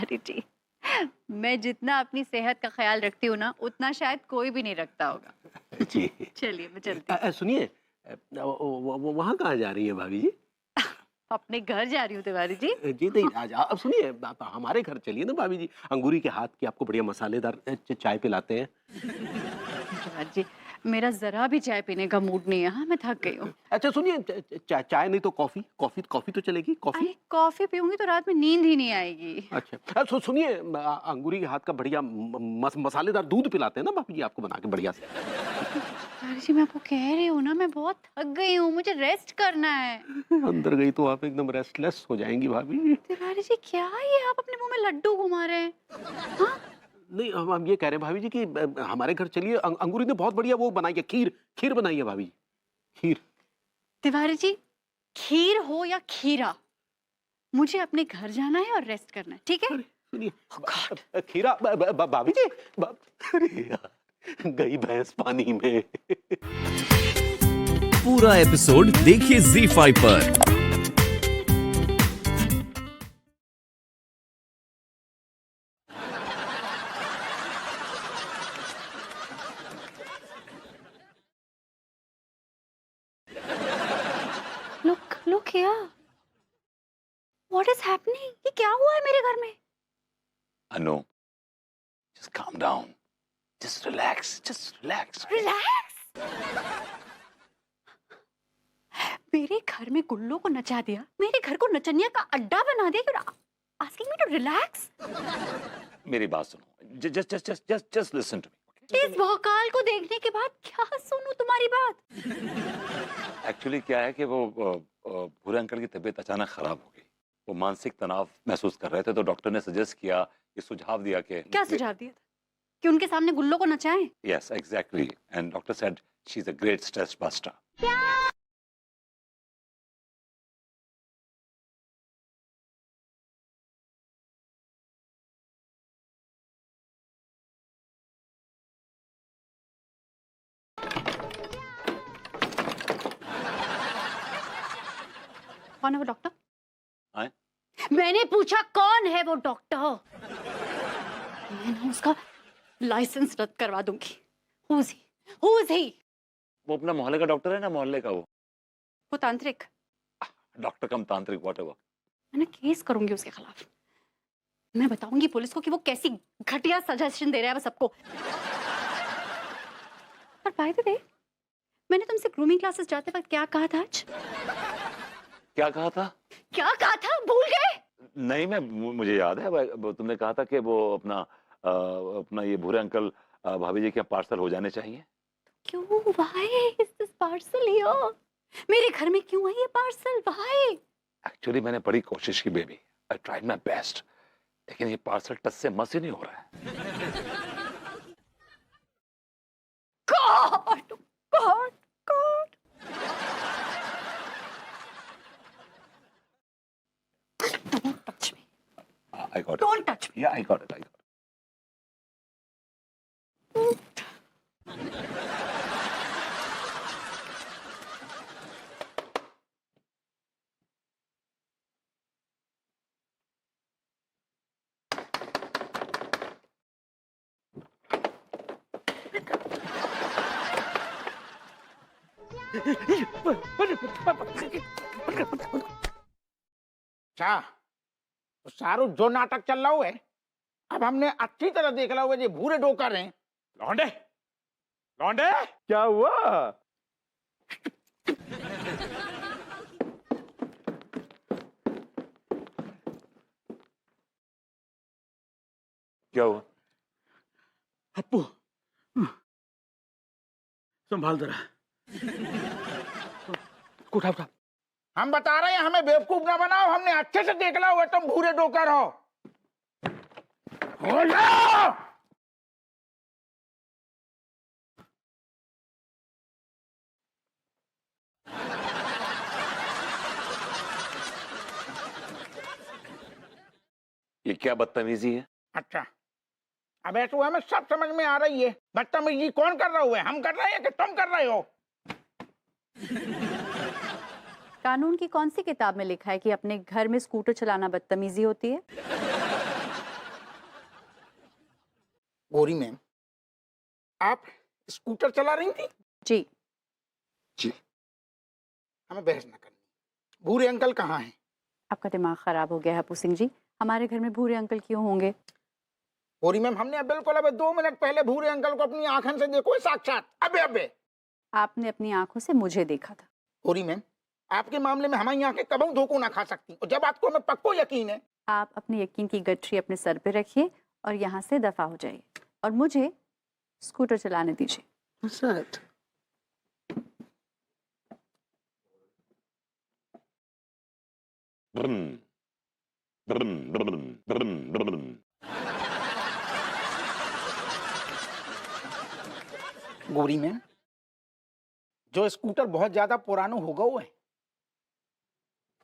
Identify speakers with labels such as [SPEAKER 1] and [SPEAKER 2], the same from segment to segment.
[SPEAKER 1] तिवारी जी, मैं जितना अपनी सेहत का ख्याल रखती हूँ ना, उतना शायद कोई भी नहीं रखता होगा।
[SPEAKER 2] जी।
[SPEAKER 1] चलिए मैं चलती हूँ।
[SPEAKER 2] सुनिए, वहाँ कहाँ जा रही हैं भाभी जी?
[SPEAKER 1] अपने घर जा रही हूँ तिवारी जी।
[SPEAKER 2] जी नहीं, आज अब सुनिए, आप हमारे घर चलिए ना भाभी जी। अंगूरी के हाथ की आपको बढ़िया मसालेदार चाय पिलाते हैं।
[SPEAKER 1] तिवारी जी, मेरा जरा भी चाय पीने का मूड नहीं है। हाँ, मैं थक गई हूँ।
[SPEAKER 2] अच्छा सुनिए, चाय नहीं तो कॉफी, कॉफी तो चलेगी, कॉफी।
[SPEAKER 1] अरे कॉफी पीऊंगी तो रात में नींद ही नहीं आएगी।
[SPEAKER 2] अच्छा, सुनिए, अंगूरी के हाथ का बढ़िया मसालेदार दूध पिलाते हैं ना भाभी जी आपको बना के बढ़िया से।
[SPEAKER 1] तिवारी जी, मैं आपको कह रही हूँ ना, मैं बहुत थक गई हूँ, मुझे रेस्ट करना है।
[SPEAKER 2] अंदर गई तो आप एकदम रेस्टलेस हो जाएंगी भाभी।
[SPEAKER 1] तिवारी जी, क्या ये आप अपने मुंह में लड्डू घुमा रहे हैं? हाँ?
[SPEAKER 2] नहीं, हम ये कह रहे हैं भाभी जी कि हमारे घर चलिए। अंगूरी ने बहुत बढ़िया वो बनाई है, खीर खीर बनाई है भाभी जी, खीर।
[SPEAKER 1] तिवारी जी, खीर हो या खीरा, मुझे अपने घर जाना है और रेस्ट करना है, ठीक है?
[SPEAKER 2] अरे सुनिए,
[SPEAKER 1] Oh God!
[SPEAKER 2] खीरा भाभी जी, अरे यार, गई भैंस पानी में।
[SPEAKER 3] पूरा एपिसोड देखिए ZEE5 पर।
[SPEAKER 1] Look here. What is happening? ये क्या हुआ है मेरे घर में?
[SPEAKER 4] Anu, just calm down. Just relax. Just relax.
[SPEAKER 1] Relax. मेरे घर में गुल्लों को नचा दिया, मेरे घर को नचनिया का अड्डा बना दिया। You're asking me to relax?
[SPEAKER 4] मेरी बात सुनो. Just listen to me.
[SPEAKER 1] इस भौकाल को देखने के बाद क्या सुनूं तुम्हारी बात?
[SPEAKER 4] Actually क्या है कि वो भूरे अंकल की तबीयत अचानक खराब हो गई. वो मानसिक तनाव महसूस कर रहे थे तो डॉक्टर ने सजेस्ट किया, ये सुझाव दिया कि
[SPEAKER 1] क्या सुझाव दिया था? कि उनके सामने गुल्लों को नचाएं?
[SPEAKER 4] Yes, exactly. And doctor said she's a great stress buster.
[SPEAKER 1] कौन है वो डॉक्टर?
[SPEAKER 4] आए?
[SPEAKER 1] मैंने पूछा कौन है वो डॉक्टर? मैं ना उसका लाइसेंस रद्द करवा दूंगी। Who's he? Who's he?
[SPEAKER 4] वो अपना मोहल्ले का डॉक्टर है ना, मोहल्ले का
[SPEAKER 1] वो तांत्रिक।
[SPEAKER 4] डॉक्टर कम तांत्रिक whatever.
[SPEAKER 1] मैं केस करूंगी उसके खिलाफ। मैं बताऊंगी पुलिस को कि वो कैसी घटिया सजेशन दे रहा है वो सबको। पर बाय द वे, मैंने तुमसे ग्रूमिंग क्लासेस जाते वक्त क्या कहा था आज?
[SPEAKER 4] क्या कहा था?
[SPEAKER 1] क्या कहा था? भूल गए?
[SPEAKER 4] नहीं, मुझे याद है. वो तुमने कहा था कि वो अपना ये भूरे अंकल भाभी जी के यहाँ पार्सल हो जाने चाहिए.
[SPEAKER 1] क्यों? Why is this parcel here? मेरे घर में क्यों है ये पार्सल? Why?
[SPEAKER 4] एक्चुअली मैंने बड़ी कोशिश की baby. I tried my best. लेकिन ये पार्सल टस से मस ही नहीं हो रहा है.
[SPEAKER 1] God! God! God! Don't touch me.
[SPEAKER 4] I got it.
[SPEAKER 1] Don't touch me.
[SPEAKER 4] Yeah, I got it.
[SPEAKER 5] अच्छा, तो सारू जो नाटक चल रहा है, अब हमने अच्छी तरह देख ला हुआ, ये भूरे डोकर हैं. लौंडे, लौंडे,
[SPEAKER 2] क्या हुआ?
[SPEAKER 4] क्या हुआ?
[SPEAKER 5] अप्पू, संभाल जरा. उठा उठा. हम बता रहे हैं, हमें बेवकूफ ना बनाओ. हमने अच्छे से देख ला हुआ, तुम भूरे डोकर हो. हो जाओ.
[SPEAKER 4] ये क्या बदतमीजी है?
[SPEAKER 5] अच्छा, अब ऐसा हमें सब समझ में आ रही है. बदतमीजी कौन कर रहा हुआ है? हम कर रहे हैं कि तुम कर रहे हो?
[SPEAKER 1] कानून की कौन सी किताब में लिखा है कि अपने घर में स्कूटर चलाना बदतमीजी होती है?
[SPEAKER 5] गौरी मैम, आप स्कूटर चला रही थी?
[SPEAKER 1] जी।
[SPEAKER 5] हमें बहस न करनी। भूरे अंकल कहाँ हैं?
[SPEAKER 1] आपका दिमाग खराब हो गया है हपू सिंह जी, हमारे घर में भूरे अंकल क्यों होंगे?
[SPEAKER 5] गौरी मैम, हमने बिल्कुल अबे 2 मिनट पहले भूरे अंकल को अपनी आंखों से देखो साक्षात। अबे अबे
[SPEAKER 1] आपने अपनी आंखों से मुझे देखा था।
[SPEAKER 5] गौरी मैम, आपके मामले में हमारी आंखें कभी धोखा ना खा सकती, और जब आपको हमें पक्को यकीन है।
[SPEAKER 1] आप अपने यकीन की गठरी अपने सर पे रखिए और यहाँ से दफा हो जाइए और मुझे स्कूटर चलाने दीजिए।
[SPEAKER 4] ब्रम, ब्रम, ब्रम, ब्रम, ब्रम।
[SPEAKER 5] गौरी मैम, जो स्कूटर बहुत ज्यादा पुराना हो गया है,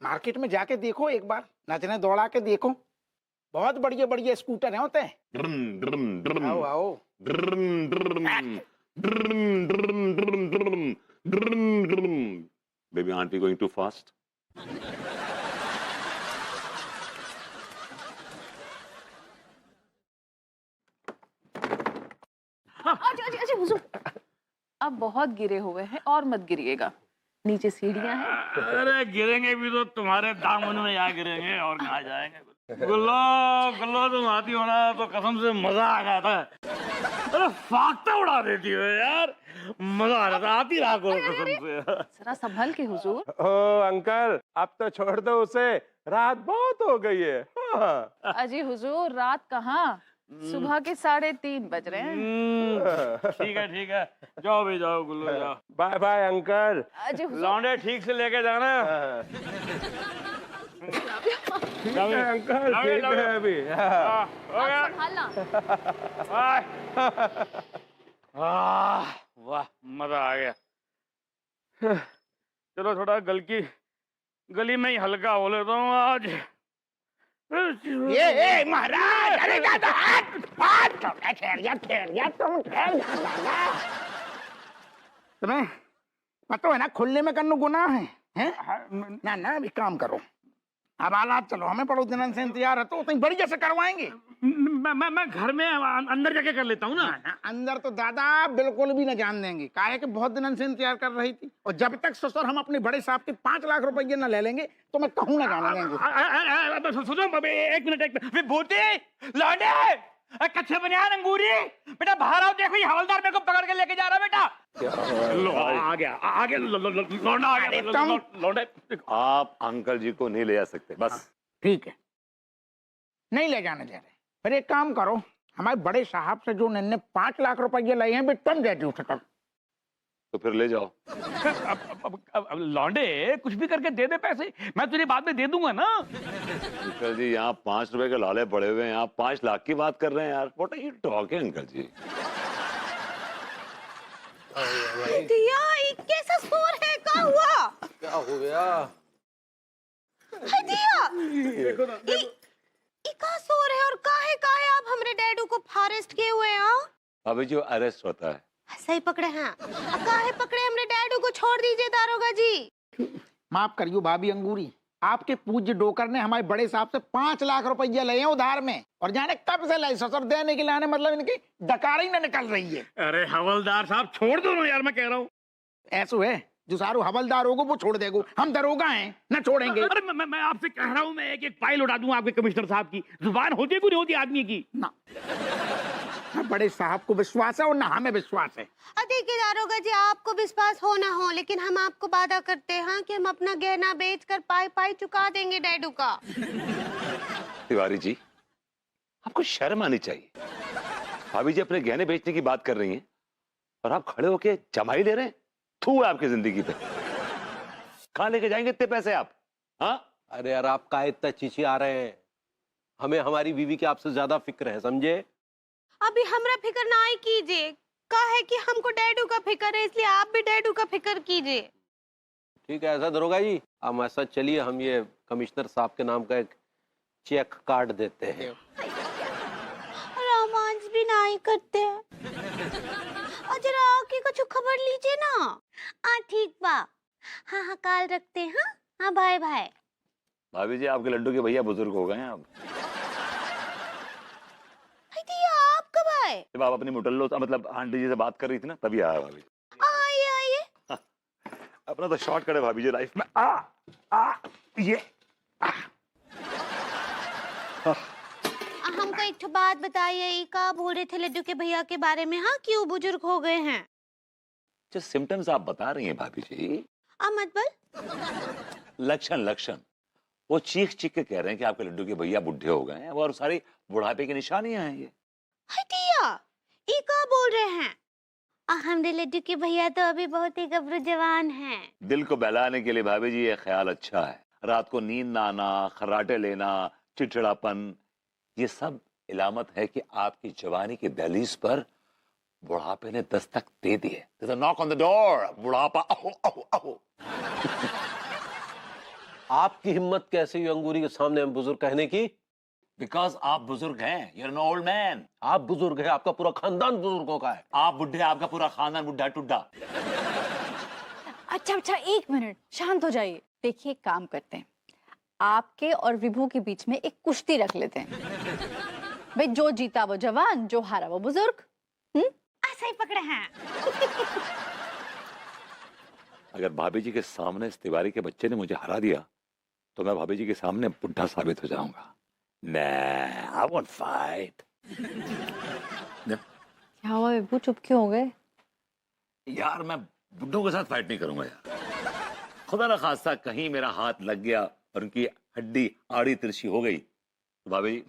[SPEAKER 5] मार्केट में जाके देखो एक बार, नजरें दौड़ा के देखो, बहुत बढ़िया बढ़िया स्कूटर हैं होते हैं।
[SPEAKER 4] ड्रम, ड्रम, ड्रम,
[SPEAKER 5] आओ आओ।
[SPEAKER 4] Drum, drum, drum, drum, drum, drum, drum, drum. Baby, aren't we going too fast?
[SPEAKER 6] अच्छा हुजूर, अब बहुत गिरे हुए हैं और मत गिरिएगा, नीचे सीढ़ियां हैं।
[SPEAKER 7] अरे गिरेंगे भी तो तुम्हारे दामन में यहाँ गिरेंगे और कहाँ जाएंगे। गुल्लो गुल्लो, तुम आती हो ना तो कसम से मजा आ जाता है। अरे फाख्ता उड़ा देती हो यार, मजा आ जाता है। आती रहा करो कसम से।
[SPEAKER 6] जरा संभल के हुजूर।
[SPEAKER 8] ओ अंकल, अब तो छोड़ दो उसे, रात बहुत हो गई है। हाँ।
[SPEAKER 6] अजी हुजूर, रात कहाँ, सुबह के 3:30 बज रहे हैं।
[SPEAKER 7] ठीक है, जाओ भी जाओ गुल्लो, जाओ।
[SPEAKER 8] Bye bye uncle.
[SPEAKER 6] अजी हुजूर,
[SPEAKER 7] लौंडे ठीक से लेके जाना।
[SPEAKER 8] ठीक है अंकल, ठीक है अभी। हाँ।
[SPEAKER 7] हो गया।
[SPEAKER 6] आप संभालना।
[SPEAKER 7] वाह, मजा आ गया। चलो थोड़ा गली में ही हल्का हो लेता हूँ आज।
[SPEAKER 5] ये महाराज, अरे दादा, हाथ ठहर तुम ठहर दादा। तुम्हें पता है ना खुले में करना गुनाह है, हैं? ना अभी काम करो, अब हालात चलो, हमें पड़ो दिन से इंतजार है तो उतनी बढ़िया से करवाएंगे।
[SPEAKER 7] मैं घर में अंदर जाके कर लेता हूँ ना।
[SPEAKER 5] अंदर तो दादा बिल्कुल भी न जान देंगे, काहे कि बहुत दिन से इंतजार कर रही थी, और जब तक ससुर हम अपने बड़े साहब के 5 लाख रुपए न ले लेंगे तो मैं कहूँ ना जाने देंगे।
[SPEAKER 7] सुनो एक मिनट, विभूति, लौंडे, कच्चे बनियान, अंगूरी, बेटा बाहर आओ, देखो ये हवलदार मेरे को पकड़ के लेके जा रहा है बेटा। लो आ गया लौंडा आ गया। लौंडे,
[SPEAKER 4] आप अंकल जी को नहीं ले जा सकते, बस।
[SPEAKER 5] ठीक है, नहीं ले जाने दे रहे, फिर एक काम करो, हमारे बड़े साहब से जो इन्होंने 5 लाख रुपए लिए हैं भी तुम दे दो।
[SPEAKER 4] तो फिर ले जाओ।
[SPEAKER 7] अब लौंडे कुछ भी करके दे दे पैसे, मैं तुझे बाद में दे दूंगा ना।
[SPEAKER 4] अंकल जी, यहाँ 5 रुपए के लाले पड़े हुए हैं, आप 5 लाख की बात कर रहे हैं यार। What are you talking uncle ji?
[SPEAKER 9] Diya, कैसा स्कोर है? क्या हुआ?
[SPEAKER 8] क्या हो गया?
[SPEAKER 9] दिया, का सोर है और काहे आप हमरे डैडू को फॉरेस्ट किए हुए हैं?
[SPEAKER 4] अभी जो अरेस्ट होता है।
[SPEAKER 9] सही पकड़े हैं। काहे पकड़े हमरे डैडू को? छोड़ दीजिए दारोगा जी।
[SPEAKER 5] माफ करियो भाभी अंगूरी, आपके पूज्य डोकर ने हमारे बड़े साहब से 5 लाख रुपए लिए हैं उधार में, और जाने कब से लाए ससुर देने के लाने, मतलब इनकी डकार ही न निकल रही है।
[SPEAKER 7] अरे हवलदार साहब छोड़ दो ना यार, मैं कह रहा हूँ।
[SPEAKER 5] ऐसा है, जो सारू हवलदार होगा वो छोड़ देगो, हम दरोगा हैं न छोड़ेंगे।
[SPEAKER 7] अरे मैं आपसे कह रहा हूँ, मैं एक फाइल उड़ा दूं आपके कमिश्नर साहब की। जुबान होती है होती आदमी की
[SPEAKER 5] ना, न बड़े साहब को विश्वास है और न हमें विश्वास है।
[SPEAKER 9] देखिए दारोगा जी, आपको विश्वास हो ना हो, लेकिन हम आपको वादा करते हैं कि हम अपना गहना बेचकर पाई चुका देंगे डैडू का।
[SPEAKER 4] तिवारी जी, आपको शर्म आनी चाहिए। भाभी जी अपने गहने बेचने की बात कर रही हैं और आप खड़े होके जमाई ले रहे हैं। थू है आपकी जिंदगी पे। कहाँ लेके जाएंगे इतने पैसे आप? हाँ,
[SPEAKER 8] अरे यार, आप का इतना चीची आ रहे हैं, हमें हमारी बीवी की आपसे ज्यादा फिक्र है, समझे?
[SPEAKER 9] अभी हमरा फिक्र ना ही कीजिए, काहे कि हमको डैडू का फिक्र है, इसलिए आप भी डैडू का फिक्र कीजिए।
[SPEAKER 8] ठीक है, ऐसा दरोगा जी, हम ऐसा चलिए, हम ये कमिश्नर साहब के नाम का एक चेक कार्ड देते हैं।
[SPEAKER 9] रोमांस भी ना ही करते हैं। जरा आके कुछ खबर लीजिए ना। ठीक बा, हाँ काल रखते हैं। हाँ बाय बाय।
[SPEAKER 4] भाभी जी आपके लड्डू के भैया बुजुर्ग हो गए हैं अब।
[SPEAKER 9] दिया, आप कब आए? आए?
[SPEAKER 4] जब आप अपनी मुटल्लो मतलब आंटी जी से बात कर रही थी ना, तभी आया भाभी।
[SPEAKER 9] आइए आइए।
[SPEAKER 4] अपना तो शॉर्टकट है भाभी जी लाइफ में। ये
[SPEAKER 9] हमको एक ठो बात बताइए, ये का बोल रहे थे लड्डू के भैया के बारे में? हाँ, क्यों बुजुर्ग हो गए हैं?
[SPEAKER 4] जो सिम्टम्स आप बता रही हैं भाभी जी,
[SPEAKER 9] मतलब
[SPEAKER 4] लक्षण वो चीख के कह रहे हैं कि आपके लड्डू के भैया बुढ़े हो गए हैं और सारी बुढ़ापे की निशानियां हैं ये।
[SPEAKER 9] हटिया, ये का बोल रहे हैं? हमारे लड्डू के भैया तो अभी बहुत ही गबरू जवान हैं।
[SPEAKER 4] दिल को बहलाने के लिए भाभी जी ये ख्याल अच्छा है। रात को नींद ना आना, खर्राटे लेना, चिड़चिड़ापन, ये सब इलामत है कि आपकी जवानी की दहलीज पर बुढ़ापे ने दस्तक दे दी है। There's a knock on the door, बुढ़ापा अहो अहो अहो।
[SPEAKER 8] आपकी हिम्मत कैसे हुई अंगूरी के सामने हम बुजुर्ग कहने की?
[SPEAKER 4] Because आप बुजुर्ग हैं, you're an old man।
[SPEAKER 8] आप बुजुर्ग हैं, आपका पूरा खानदान बुजुर्गों का है।
[SPEAKER 4] आप बुढ़े, आपका पूरा खानदान बुढ़ा टुड्डा।
[SPEAKER 6] अच्छा, 1 मिनट, शांत हो जाइए। देखिए, एक काम करते हैं, आपके और विभू के बीच में एक कुश्ती रख लेते हैं। भाई, जो जीता वो जवान, जो हारा वो बुजुर्ग।
[SPEAKER 9] ऐसा ही पकड़े हैं।
[SPEAKER 4] अगर भाभी जी के सामने इस तिवारी के बच्चे ने मुझे हरा दिया तो मैं भाभी जी के सामने बुढ़ा साबित हो जाऊंगा। I won't fight।
[SPEAKER 6] क्या हुआ विभू, चुप क्यों हो गए?
[SPEAKER 4] यार मैं बुड्ढों के साथ फाइट नहीं करूंगा यार। खुदा ना खास्ता कहीं मेरा हाथ लग गया और उनकी हड्डी आड़ी तिरछी हो गई तो भाभी जी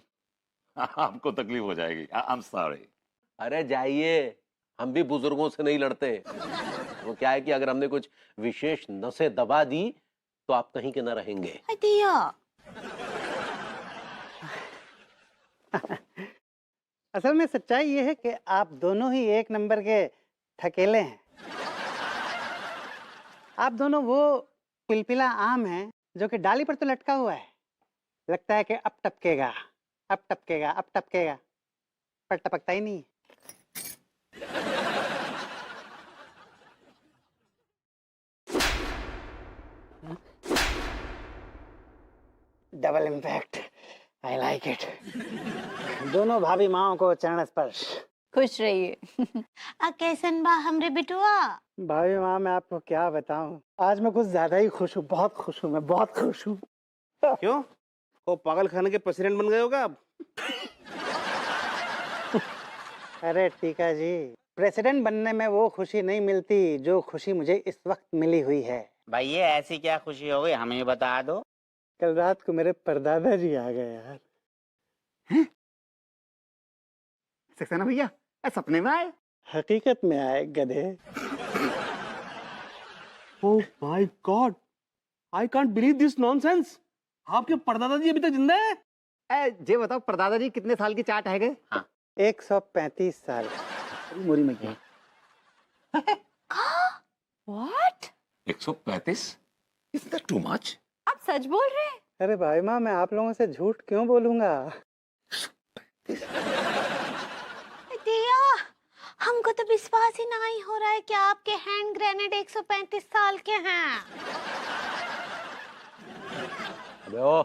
[SPEAKER 4] आपको तकलीफ हो जाएगी। I am sorry.
[SPEAKER 8] अरे जाइए, हम भी बुजुर्गों से नहीं लड़ते। वो क्या है कि अगर हमने कुछ विशेष नसें दबा दी तो आप कहीं के न रहेंगे।
[SPEAKER 9] हटिया।
[SPEAKER 5] असल में सच्चाई ये है कि आप दोनों ही एक नंबर के थकेले हैं। आप दोनों वो पिलपिला आम हैं जो कि डाली पर तो लटका हुआ है, लगता है कि अब टपकेगा, अब टपकेगा, अब टपकेगा, पर टपकता ही नहीं। Double impact, I like it. दोनों भाभी माओ को चरण स्पर्श।
[SPEAKER 6] खुश रहिए।
[SPEAKER 9] कैसन बा हमरे बिटुआ?
[SPEAKER 5] भाभी माँ, मैं आपको क्या बताऊं, आज मैं कुछ ज्यादा ही खुश हूँ, बहुत खुश हूँ, मैं बहुत खुश हूँ।
[SPEAKER 2] क्यों? वो पागल खाने के प्रेसिडेंट बन गए होगा अब?
[SPEAKER 5] अरे टीका जी, प्रेसिडेंट बनने में वो खुशी नहीं मिलती जो खुशी मुझे इस वक्त मिली हुई है।
[SPEAKER 10] भाई ये ऐसी क्या खुशी हो गई, हमें बता दो।
[SPEAKER 5] कल रात को मेरे परदादा जी आ गए यार। सक्सेना भैया सपने में आए? हकीकत में आए गधे।
[SPEAKER 2] Oh my God, I can't believe this nonsense. आपके परदादा जी अभी तक जिंदा है?
[SPEAKER 5] जे बताओ, परदादा जी कितने साल की चाट है गए?
[SPEAKER 10] हाँ।
[SPEAKER 5] 135 साल। मोरी में क्या?
[SPEAKER 6] What?
[SPEAKER 4] 135? Isn't that too much?
[SPEAKER 6] आप सच बोल रहे हैं?
[SPEAKER 5] अरे भाई माँ, मैं आप लोगों से झूठ क्यों बोलूंगा?
[SPEAKER 9] दिया, हमको तो विश्वास ही नहीं हो रहा है कि आपके हैंड ग्रेनेड 135 साल के हैं।
[SPEAKER 8] अबे ओ,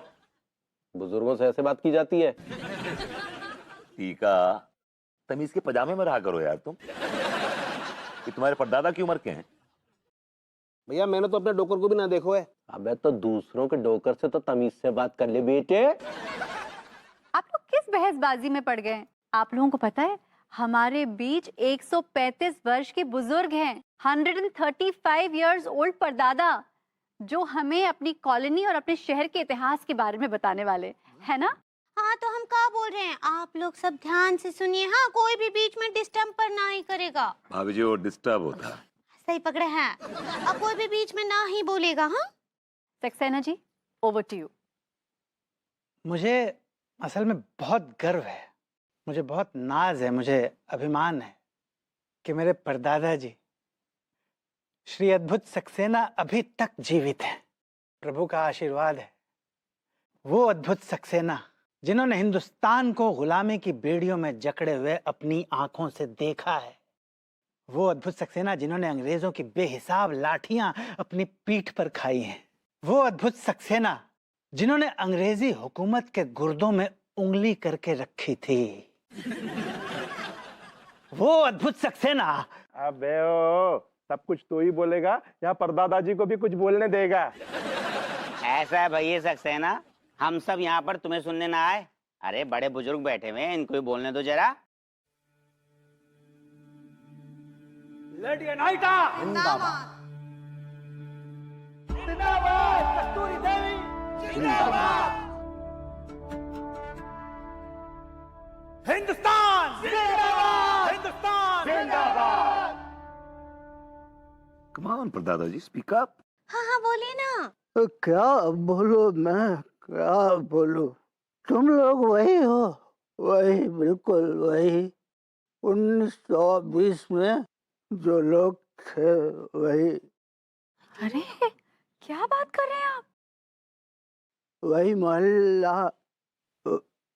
[SPEAKER 8] बुजुर्गों से ऐसे बात की जाती है?
[SPEAKER 4] टीका, तमीज के पजामे में रहा करो यार तुम। कि तुम्हारे परदादा की उम्र के हैं?
[SPEAKER 2] भैया मैंने तो अपने डोकर को भी ना देखो है।
[SPEAKER 8] अबे तो दूसरों के डोकर से तो तमीज से बात कर ले बेटे।
[SPEAKER 6] आप लोग किस बहसबाजी में पड़ गए? आप लोगों को पता है हमारे बीच 135 वर्ष के बुजुर्ग हैं, 135 इयर्स ओल्ड परदादा, जो हमें अपनी कॉलोनी और अपने शहर के इतिहास के बारे में बताने वाले है ना?
[SPEAKER 9] हाँ, तो हम क्या बोल रहे हैं, आप लोग सब ध्यान से सुनिए। हाँ, कोई भी बीच में डिस्टर्ब पर ना ही करेगा।
[SPEAKER 4] भाभी जी वो डिस्टर्ब होता है।
[SPEAKER 9] सही पकड़े हैं। अब कोई भी बीच में ना ही बोलेगा। हाँ,
[SPEAKER 6] Saxena ji, over to you.
[SPEAKER 5] मुझे असल में बहुत गर्व है, मुझे बहुत नाज है, मुझे अभिमान है कि मेरे परदादा जी श्री अद्भुत सक्सेना अभी तक जीवित हैं। प्रभु का आशीर्वाद है। वो अद्भुत सक्सेना जिन्होंने हिंदुस्तान को गुलामी की बेड़ियों में जकड़े हुए अपनी आंखों से देखा है। वो अद्भुत सक्सेना जिन्होंने अंग्रेजों की बेहिसाब लाठियां अपनी पीठ पर खाई हैं। वो अद्भुत सक्सेना जिन्होंने अंग्रेजी हुकूमत के गुर्दों में उंगली करके रखी थी। वो अद्भुत सक्सेना। अबे ओ, सब कुछ तो ही बोलेगा या परदादा जी को भी कुछ बोलने देगा?
[SPEAKER 10] ऐसा है भैया सक्सेना, हम सब यहाँ पर तुम्हें सुनने ना आए। अरे बड़े बुजुर्ग बैठे हुए हैं, इनको भी बोलने दो जरा।
[SPEAKER 5] लेडी अनाइटा जिंदाबाद, जिंदाबाद कस्तूरी देवी जिंदाबाद, हिंदुस्तान जिंदाबाद, हिंदुस्तान जिंदाबाद।
[SPEAKER 4] कम ऑन परदादा जी, स्पीक अप।
[SPEAKER 9] हाँ हाँ बोलिए ना।
[SPEAKER 11] क्या बोलूं मैं, क्या बोलूं? तुम लोग वही हो, वही बिल्कुल वही 1920 में जो लोग थे वही।
[SPEAKER 6] अरे क्या बात कर रहे हैं आप?
[SPEAKER 11] वही मोहल्ला,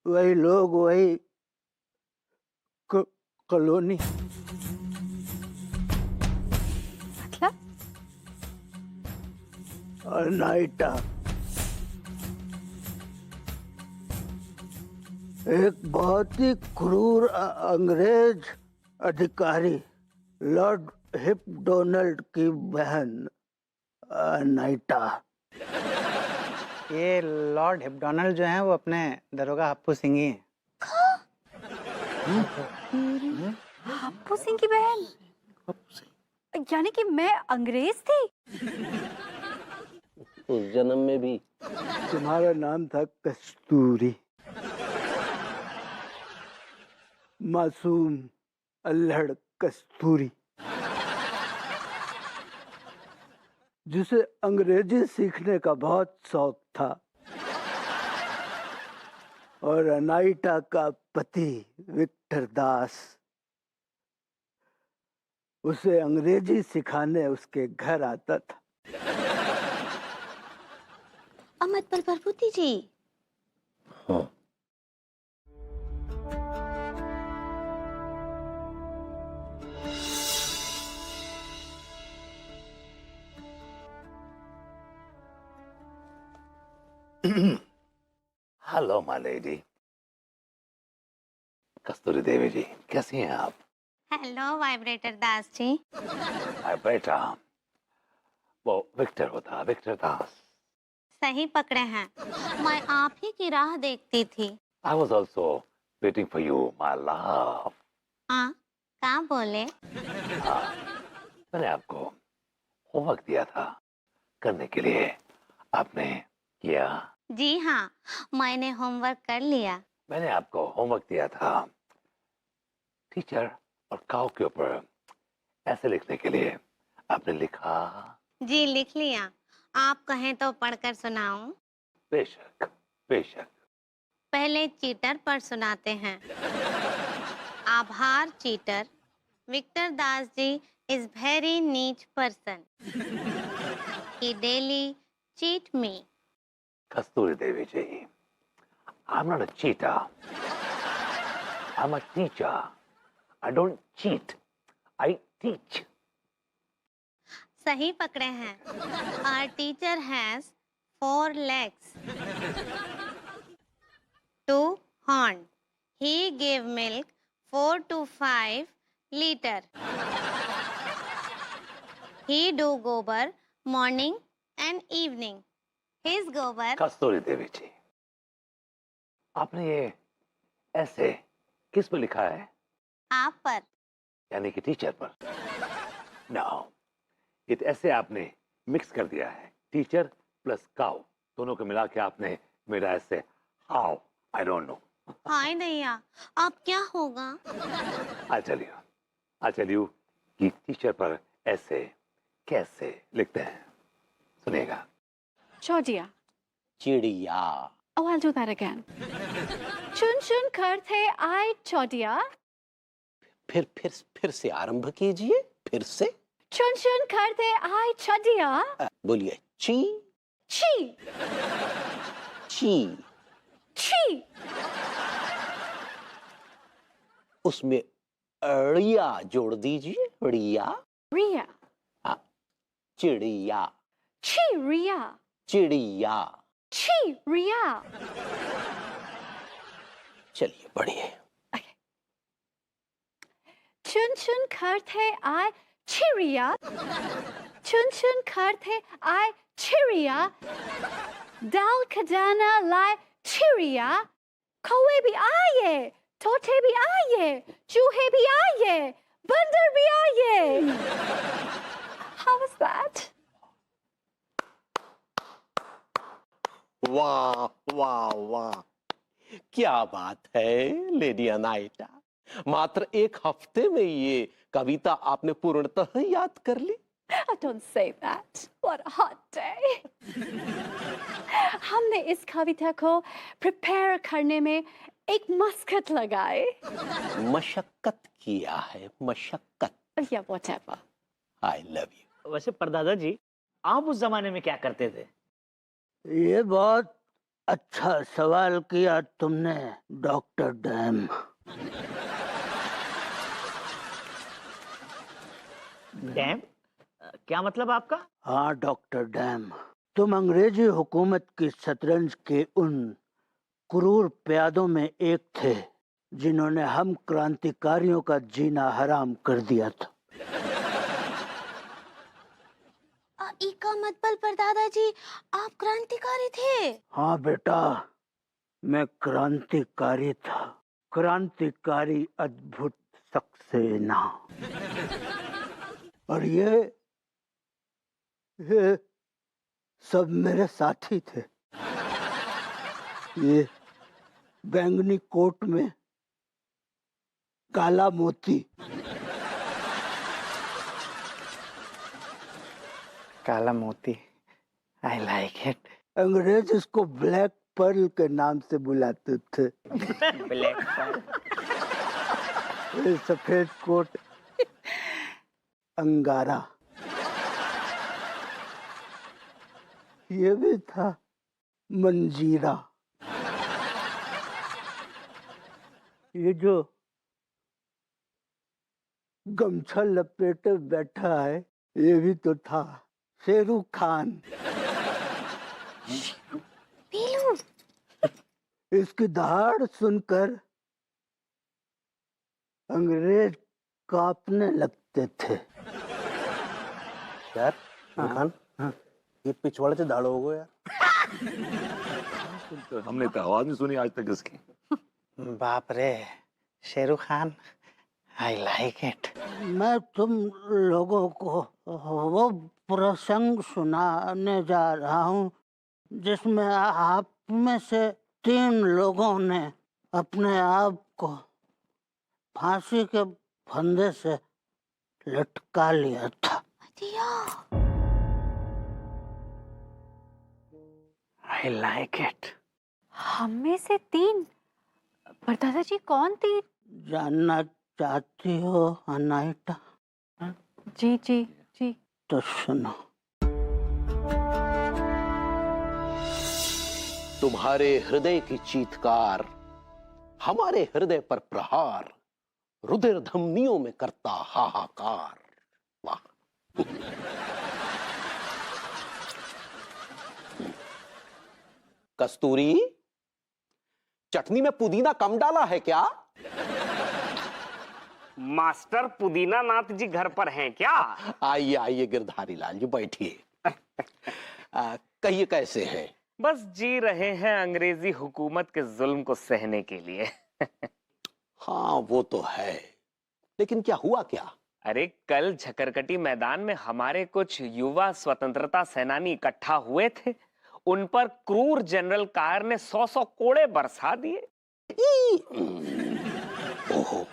[SPEAKER 11] वही लोग, वही कॉलोनी।
[SPEAKER 6] मतलब?
[SPEAKER 11] अनाइटा एक बहुत ही क्रूर अंग्रेज अधिकारी लॉर्ड हिपडोनाल्ड की बहन अनाइटा।
[SPEAKER 5] ये लॉर्ड हिपडोनाल्ड जो हैं वो अपने दरोगा हप्पू सिंह ही हैं।
[SPEAKER 6] हप्पू सिंह की बहन? यानी कि मैं अंग्रेज थी?
[SPEAKER 8] उस जन्म में भी।
[SPEAKER 11] तुम्हारा नाम था कस्तूरी, मासूम अल्हड़ कस्तूरी, जिसे अंग्रेजी सीखने का बहुत शौक था। और अनाइटा का पति विक्टर दास उसे अंग्रेजी सिखाने उसके घर आता था।
[SPEAKER 9] अमत पर प्रभुति जी।
[SPEAKER 8] हाँ।
[SPEAKER 4] Hello my lady. Kasturi Devi ji, कैसी हैं आप?
[SPEAKER 9] Hello vibrator Das ji.
[SPEAKER 4] बेटा, वो विक्टर होता, विक्टर दास।
[SPEAKER 9] सही पकड़े हैं, मैं आप ही की राह देखती थी।
[SPEAKER 4] I was also waiting for you, my love.
[SPEAKER 9] हाँ, कहाँ बोले?
[SPEAKER 4] मैंने आपको होमवर्क दिया था करने के लिए, आपने किया?
[SPEAKER 9] जी हाँ, मैंने होमवर्क कर लिया।
[SPEAKER 4] मैंने आपको होमवर्क दिया था टीचर और काऊ के ऊपर ऐसे लिखने के लिए, आपने लिखा?
[SPEAKER 9] जी लिख लिया। आप कहें तो पढ़कर सुनाऊं?
[SPEAKER 4] बेशक बेशक।
[SPEAKER 9] पहले चीटर पर सुनाते हैं। आभार cheater, Victor Das ji is very neat person. He daily cheat me.
[SPEAKER 4] Kasturi Devi ji, I'm not a cheater. I'm a teacher. I don't cheat. I teach.
[SPEAKER 9] सही पकड़े हैं। Our teacher has 4 legs, 2 horns. He gave milk 4 to 5 liter. He do gobar morning and evening. His gobar.
[SPEAKER 4] कस्तूरी देवी जी, आपने ये ऐसे किस पर लिखा है?
[SPEAKER 9] आप पर।
[SPEAKER 4] यानी कि टीचर पर? नो, ये ऐसे आपने मिक्स कर दिया है, टीचर प्लस काउ दोनों को मिला के आपने मेरा ऐसे हाउ, आई डोंट नो।
[SPEAKER 9] हाय दैया, अब क्या होगा?
[SPEAKER 4] आई टेल यू कि टीचर पर ऐसे कैसे लिखते हैं, सुनिएगा।
[SPEAKER 1] चौडिया।
[SPEAKER 8] चिड़िया।
[SPEAKER 1] Oh, I'll do that again. चुन चुन कर थे आई चौडिया।
[SPEAKER 8] फिर से आरंभ कीजिए, फिर से।
[SPEAKER 1] चुन चुन कर थे आई चौडिया।
[SPEAKER 8] बोलिए। ची
[SPEAKER 1] ची
[SPEAKER 8] ची।
[SPEAKER 1] ची।
[SPEAKER 8] उसमें रिया जोड़ दीजिए, रिया।
[SPEAKER 1] रिया।
[SPEAKER 8] चिड़िया।
[SPEAKER 1] ची रिया।
[SPEAKER 8] चिड़िया।
[SPEAKER 1] ची रिया।
[SPEAKER 8] चलिए बढ़िए।
[SPEAKER 6] chun करते आए चिड़िया, चुन चुन करते आए चिड़िया, दाल का दाना लाए चिड़िया, कौवे भी आए, तोते भी आए, चूहे भी आए, बंदर भी आए. How was that?
[SPEAKER 8] वाह वाह वाह, क्या बात है लेडी अनाइटा, मात्र एक हफ्ते में ये कविता आपने पूर्णतः याद कर ली.
[SPEAKER 6] Oh, don't say that. What a hot day. हमने इस कविता को प्रिपेयर करने में एक मशक्कत लगाए.
[SPEAKER 8] मशक्कत किया है, मशक्कत.
[SPEAKER 6] Yeah, whatever.
[SPEAKER 8] I love you.
[SPEAKER 7] वैसे परदादा जी, आप उस जमाने में क्या करते थे?
[SPEAKER 11] ये बहुत अच्छा सवाल किया तुमने डॉक्टर डैम.
[SPEAKER 7] डैम? क्या मतलब आपका?
[SPEAKER 11] हाँ डॉक्टर डैम, तुम अंग्रेजी हुकूमत की शतरंज के उन क्रूर प्यादों में एक थे जिन्होंने हम क्रांतिकारियों का जीना हराम कर दिया था.
[SPEAKER 9] इका मतलब पर दादाजी आप क्रांतिकारी थे?
[SPEAKER 11] हाँ बेटा, मैं क्रांतिकारी था, क्रांतिकारी अद्भुत सक्सेना. और ये सब मेरे साथी थे. ये बैंगनी कोट में काला मोती.
[SPEAKER 5] काला मोती, आई लाइक इट.
[SPEAKER 11] अंग्रेज इसको ब्लैक पर्ल के नाम से बुलाते थे.
[SPEAKER 10] Black pearl?
[SPEAKER 11] ये सफेद कोट अंगारा. ये भी था मंजीरा. ये जो गमछा लपेटे बैठा है ये भी तो था शेरू खान.
[SPEAKER 9] पीलू,
[SPEAKER 11] इसकी दहाड़ सुनकर अंग्रेज कांपने लगते थे.
[SPEAKER 8] यार खान, ये पिछवाड़े से दाढ़ हो गया यार.
[SPEAKER 4] हमने तो आवाज नहीं सुनी आज तक इसकी.
[SPEAKER 5] बाप रे, Sheru Khan, I like it.
[SPEAKER 11] मैं तुम लोगों को वो प्रसंग सुनाने जा रहा हूँ जिसमें आप में से 3 लोगों ने अपने आप को फांसी के फंदे से लटका लिया था.
[SPEAKER 5] I like it.
[SPEAKER 6] हम में से 3. पर दादाजी कौन 3?
[SPEAKER 11] जानना चाहती हो अनाइटा?
[SPEAKER 6] जी जी जी.
[SPEAKER 11] तो सुनो.
[SPEAKER 8] तुम्हारे हृदय की चीत्कार हमारे हृदय पर प्रहार, रुधिर धमनियों में करता हाहाकार. वाह. कस्तूरी, चटनी में पुदीना कम डाला है क्या?
[SPEAKER 12] मास्टर पुदीना नाथ जी घर पर हैं क्या?
[SPEAKER 8] आइए आइए गिरधारी लाल जी, बैठिए. कहिए कैसे हैं?
[SPEAKER 12] बस जी रहे हैं अंग्रेजी हुकूमत के जुल्म को सहने के लिए.
[SPEAKER 8] हाँ वो तो है, लेकिन क्या हुआ क्या?
[SPEAKER 12] अरे कल झकरकटी मैदान में हमारे कुछ युवा स्वतंत्रता सेनानी इकट्ठा हुए थे. उन पर क्रूर जनरल कायर ने 100 कोड़े बरसा दिए.
[SPEAKER 8] ओहो,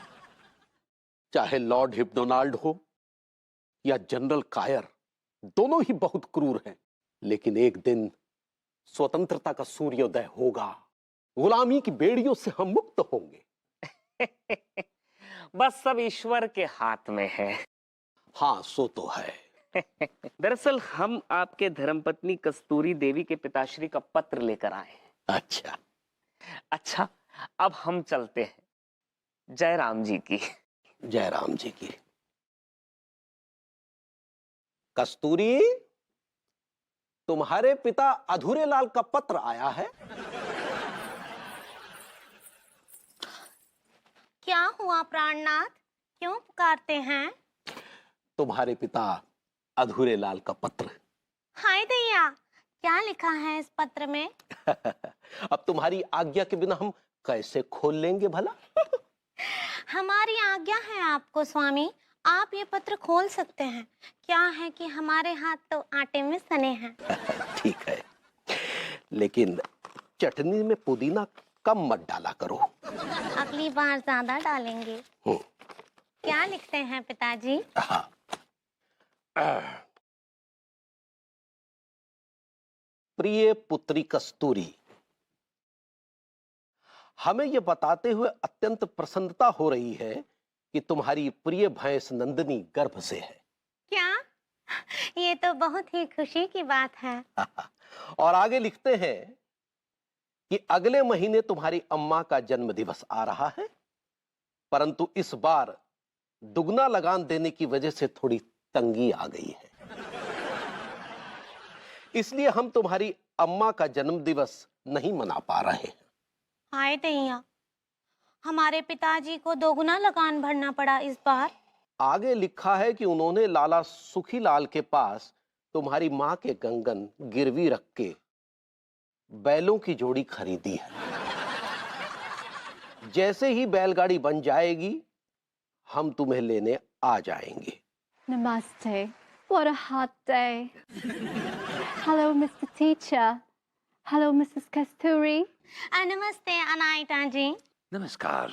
[SPEAKER 8] चाहे लॉर्ड हिप्डोनाल्ड हो या जनरल कायर, दोनों ही बहुत क्रूर हैं. लेकिन एक दिन स्वतंत्रता का सूर्योदय होगा, गुलामी की बेड़ियों से हम मुक्त होंगे.
[SPEAKER 12] बस सब ईश्वर के हाथ में है.
[SPEAKER 8] हाँ सो तो है.
[SPEAKER 12] दरअसल हम आपके धर्मपत्नी कस्तूरी देवी के पिताश्री का पत्र लेकर आए हैं.
[SPEAKER 8] अच्छा
[SPEAKER 12] अच्छा, अब हम चलते हैं. जय राम जी की.
[SPEAKER 8] जय राम जी की. कस्तूरी, तुम्हारे पिता अधूरे लाल का पत्र आया है.
[SPEAKER 9] क्या हुआ प्राणनाथ? क्यों पुकारते हैं?
[SPEAKER 8] तुम्हारे पिता अधूरे लाल का पत्र।
[SPEAKER 9] हाय दैया, क्या लिखा है इस पत्र में?
[SPEAKER 8] अब तुम्हारी आज्ञा के बिना हम कैसे खोल लेंगे भला?
[SPEAKER 9] हमारी आज्ञा है आपको स्वामी, आप ये पत्र खोल सकते हैं। क्या है कि हमारे हाथ तो आटे में सने हैं।
[SPEAKER 8] ठीक है, लेकिन चटनी में पुदीना कम मत डाला करो।
[SPEAKER 9] अगली बार ज्यादा डालेंगे। क्या लिखते हैं पिताजी?
[SPEAKER 8] हाँ। प्रिय पुत्री कस्तूरी, हमें यह बताते हुए अत्यंत प्रसन्नता हो रही है कि तुम्हारी प्रिय भैंस नंदिनी गर्भ से है।
[SPEAKER 9] क्या? ये तो बहुत ही खुशी की बात है।
[SPEAKER 8] और आगे लिखते हैं कि अगले महीने तुम्हारी अम्मा का जन्म दिवस आ रहा है, परंतु इस बार दुगना लगान देने की वजह से थोड़ी तंगी आ गई है। इसलिए हम तुम्हारी अम्मा का जन्म दिवस नहीं मना पा रहे हैं।
[SPEAKER 9] हाय दैया, हमारे पिताजी को दोगुना लगान भरना पड़ा इस बार।
[SPEAKER 8] आगे लिखा है कि उन्होंने लाला सुखीलाल के पास तुम्हारी माँ के कंगन गिरवी रख के बैलों की जोड़ी खरीदी है। जैसे ही बैलगाड़ी बन जाएगी हम तुम्हें लेने आ जाएंगे।
[SPEAKER 6] Namaste. What a hot day. Hello, Mr. Teacher. Hello, Mrs. Kasturi.
[SPEAKER 9] नमस्ते अनायता जी।
[SPEAKER 4] नमस्कार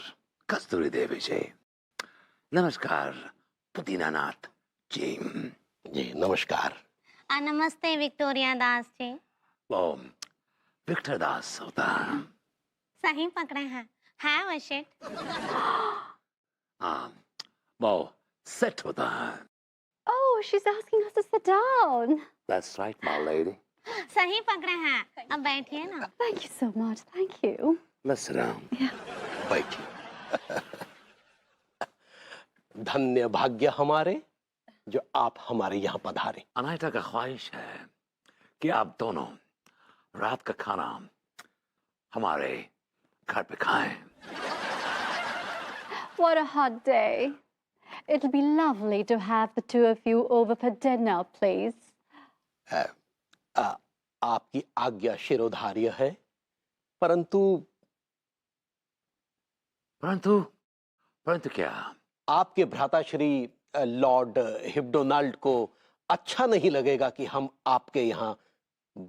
[SPEAKER 4] कस्तूरी देवी जी। नमस्कार पुदीनानाथ जी।
[SPEAKER 8] जी नमस्कार।
[SPEAKER 9] नमस्ते विक्टोरिया दास जी।
[SPEAKER 4] वो विक्टर दास होता है।
[SPEAKER 9] सही पकड़े हैं, है वो शिट।
[SPEAKER 4] हाँ, वो सेट होता है।
[SPEAKER 6] Oh, she's asking us to sit down.
[SPEAKER 4] That's right, my lady.
[SPEAKER 9] सही पकड़े हैं, अब बैठिए ना।
[SPEAKER 6] Thank you so much. Thank you.
[SPEAKER 4] Let's sit down.
[SPEAKER 8] बैठिए। धन्य भाग्य हमारे जो आप हमारे यहाँ पधारे।
[SPEAKER 4] अनायता का ख्वाहिश है कि आप दोनों रात का खाना हमारे घर पे खाएं।
[SPEAKER 6] What a hot day. It'll be lovely to have the two of you over for dinner, please.
[SPEAKER 8] आपकी आज्ञा शिरोधार्य है, परंतु
[SPEAKER 4] क्या?
[SPEAKER 8] आपके भ्राता श्री लॉर्ड हिप्डोनाल्ड को अच्छा नहीं लगेगा कि हम आपके यहाँ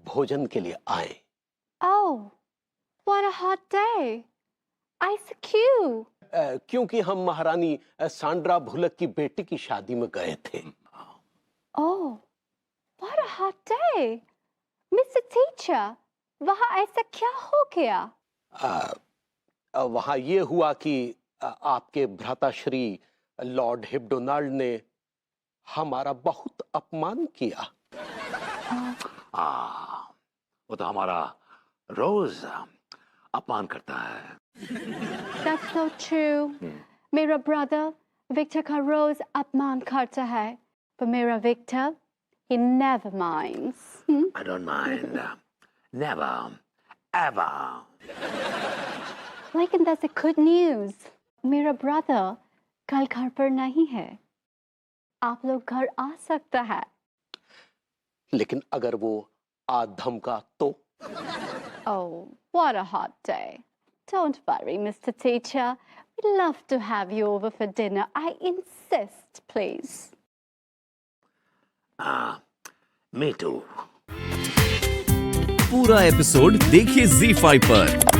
[SPEAKER 8] भोजन के लिए आए।
[SPEAKER 6] Oh, what a hot day. ICQ.
[SPEAKER 8] क्योंकि हम महारानी सांड्रा भुलक की बेटी की शादी में गए थे।
[SPEAKER 6] Oh, what a hot day. Mr. Teacher, वहाँ ऐसा क्या हो गया?
[SPEAKER 8] वहाँ ये हुआ कि आपके भ्राता श्री लॉर्ड हिप्डोनाल्ड ने हमारा बहुत अपमान किया।
[SPEAKER 4] वो तो हमारा रोज अपमान करता है।
[SPEAKER 6] That's so true. मेरा brother Victor का रोज अपमान करता है, पर मेरा Victor, he never minds.
[SPEAKER 4] I don't mind. Never, ever.
[SPEAKER 6] लेकिन that's a good news. मेरा brother कल घर पर नहीं है। आप लोग घर आ सकता है।
[SPEAKER 8] लेकिन अगर वो आधम का तो?
[SPEAKER 6] Oh, what a hot day. Don't worry, Mr. Teacher. We'd love to have you over for dinner. I insist, please.
[SPEAKER 4] Me too.
[SPEAKER 3] पूरा एपिसोड देखिए ZEE5 पर।